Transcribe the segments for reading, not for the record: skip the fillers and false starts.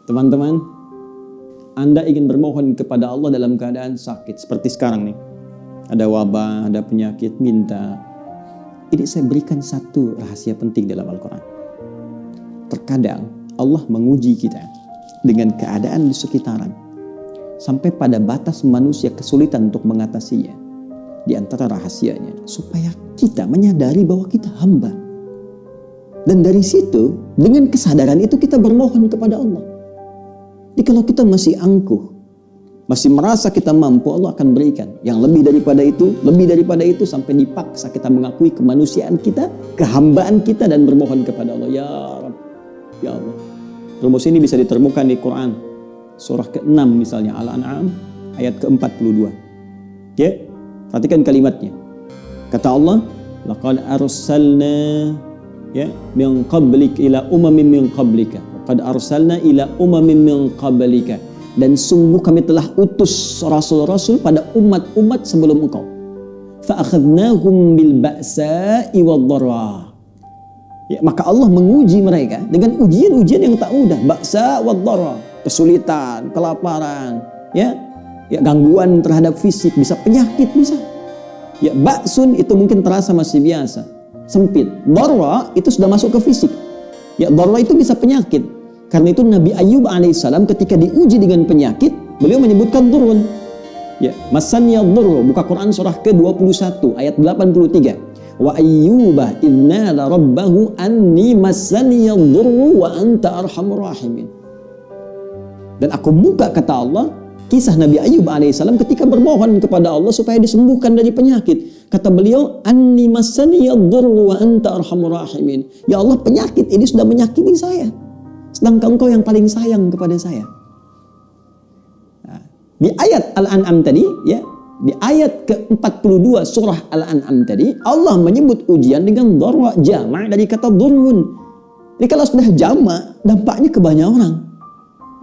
Teman-teman, Anda ingin bermohon kepada Allah dalam keadaan sakit seperti sekarang nih. Ada wabah, ada penyakit, minta. Ini saya berikan satu rahasia penting dalam Al-Quran. Terkadang Allah menguji kita dengan keadaan di sekitaran sampai pada batas manusia kesulitan untuk mengatasinya. Di antara rahasianya supaya kita menyadari bahwa kita hamba. Dan dari situ dengan kesadaran itu kita bermohon kepada Allah. Jadi kalau kita masih angkuh, masih merasa kita mampu, Allah akan berikan yang lebih daripada itu sampai dipaksa kita mengakui kemanusiaan kita, kehambaan kita dan bermohon kepada Allah. Ya Rabb, ya Allah. Rumus ini bisa ditemukan di Quran surah ke-6 misalnya Al-An'am ayat ke-42. Ya, perhatikan kalimatnya. Kata Allah, laqad arsalna min qablik ila umamin min qablika. Qad arsalna ila umamin min qablika. Dan sungguh kami telah utus rasul-rasul pada umat-umat sebelum engkau. Fa akhadnahum bil ba'sa'i wad-dharra. Ya, maka Allah menguji mereka dengan ujian-ujian yang tak mudah. Ba'sa wad-dharra, kesulitan, kelaparan, ya gangguan terhadap fisik, bisa penyakit, bisa. Ya, ba'sun itu mungkin terasa masih biasa, sempit. Dharra itu sudah masuk ke fisik. Ya, dharra itu bisa penyakit. Karena itu Nabi Ayyub alaihissalam ketika diuji dengan penyakit, beliau menyebutkan durun. Ya, masaniyad durru, buka Quran surah ke-21 ayat 83. Wa ayyuba idnala rabbahu anni masaniyad durru wa anta arhamur rahimin. Dan aku buka kata Allah kisah Nabi Ayyub alaihissalam ketika bermohon kepada Allah supaya disembuhkan dari penyakit. Kata beliau, anni masaniyad durru wa anta arhamur rahimin. Ya Allah, penyakit ini sudah menyakiti saya. Sedangkan engkau yang paling sayang kepada saya. Nah, di ayat Al-An'am tadi, ya, di ayat ke-42 surah Al-An'am tadi, Allah menyebut ujian dengan dharra jama' dari kata durrun. Jadi kalau sudah jama', dampaknya ke banyak orang.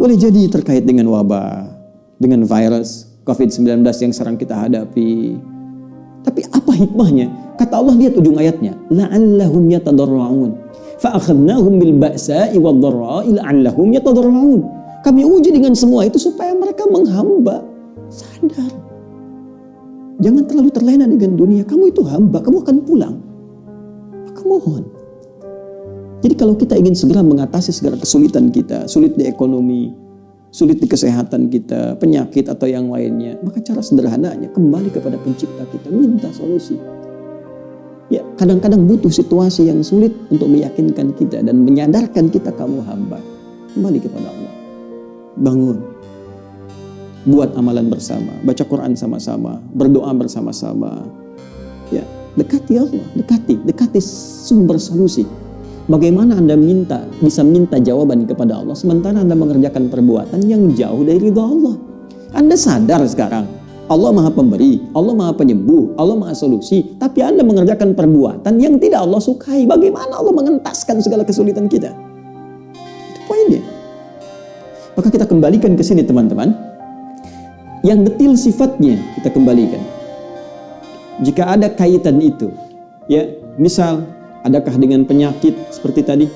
Boleh jadi terkait dengan wabah, dengan virus COVID-19 yang sekarang kita hadapi. Tapi apa hikmahnya? Kata Allah, lihat ujung ayatnya, la'allahum yatadarra'un. Fa'akhadnahum bil ba'sa'i wad-dharra'i la'allahum yatadarra'un. Kami uji dengan semua itu supaya mereka menghamba, sadar. Jangan terlalu terlena dengan dunia. Kamu itu hamba, kamu akan pulang. Maka mohon. Jadi kalau kita ingin segera mengatasi segala kesulitan kita, sulit di ekonomi, sulit di kesehatan kita, penyakit atau yang lainnya, maka cara sederhananya kembali kepada pencipta kita, minta solusi. Ya, kadang-kadang butuh situasi yang sulit untuk meyakinkan kita dan menyadarkan kita kamu hamba. Kembali kepada Allah. Bangun. Buat amalan bersama, baca Quran sama-sama, berdoa bersama-sama. Ya, dekati Allah, dekati sumber solusi. Bagaimana Anda bisa minta jawaban kepada Allah sementara Anda mengerjakan perbuatan yang jauh dari ridha Allah. Anda sadar sekarang Allah Maha Pemberi, Allah Maha Penyembuh, Allah Maha Solusi, tapi Anda mengerjakan perbuatan yang tidak Allah sukai. Bagaimana Allah mengentaskan segala kesulitan kita? Itu poinnya. Maka kita kembalikan ke sini teman-teman. Yang detil sifatnya kita kembalikan. Jika ada kaitan itu, ya, misal adakah dengan penyakit seperti tadi?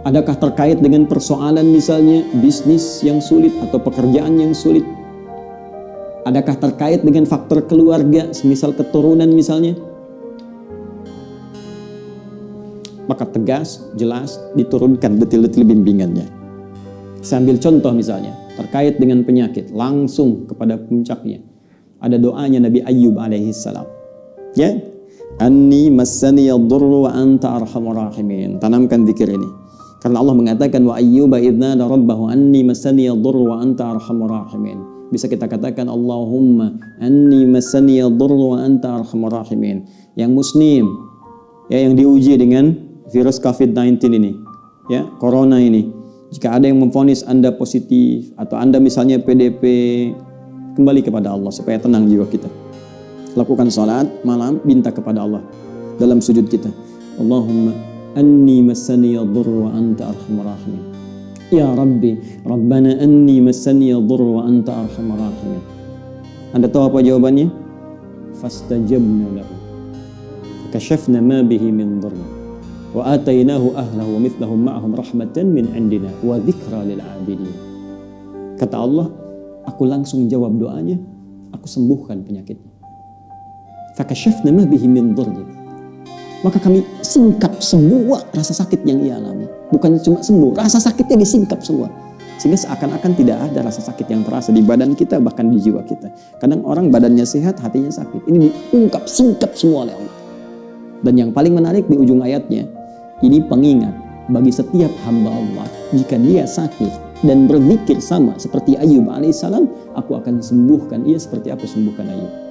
Adakah terkait dengan persoalan misalnya bisnis yang sulit atau pekerjaan yang sulit? Adakah terkait dengan faktor keluarga, semisal keturunan misalnya? Maka tegas, jelas, diturunkan detil-detil bimbingannya. Saya ambil contoh misalnya, terkait dengan penyakit, langsung kepada puncaknya. Ada doanya Nabi Ayyub alaihissalam. Ya, anni massaniyad durru wa anta arhamur rahimin. Tanamkan zikir ini. Karena Allah mengatakan wa ayyuba idnada rabbahu anni massaniyad durru wa anta arhamur rahimin. Bisa kita katakan Allahumma anni massaniyad durru wa anta arhamur rahimin. Yang muslim, ya, yang diuji dengan virus COVID-19 ini, ya, corona ini. Jika ada yang memvonis Anda positif atau Anda misalnya PDP, kembali kepada Allah supaya tenang jiwa kita. Lakukan salat malam, minta kepada Allah dalam sujud kita. Allahumma anni massaniyad durru wa anta arhamur rahimin. Ya Rabbi, Rabbana anni massaniyad durru wa anta arhamur rahimin. Anda tahu apa jawabannya? Fastajabna lahu. Kashafna ma bihi min durr. Wa atainahu ahlahu wa mithlahum ma'ahum rahmatan min indina wa dzikra lil 'abidin. Kata Allah, aku langsung jawab doanya, aku sembuhkan penyakitnya. Fakashafna ma bihi min dhurr. Maka kami singkap semua rasa sakit yang ia alami. Bukan cuma sembuh, rasa sakitnya disingkap semua. Sehingga seakan-akan tidak ada rasa sakit yang terasa di badan kita, bahkan di jiwa kita. Kadang orang badannya sehat, hatinya sakit. Ini diungkap, singkap semua oleh Allah. Dan yang paling menarik di ujung ayatnya, ini pengingat bagi setiap hamba Allah. Jika dia sakit dan berzikir sama seperti Ayub alaihissalam, aku akan sembuhkan ia seperti aku sembuhkan Ayub.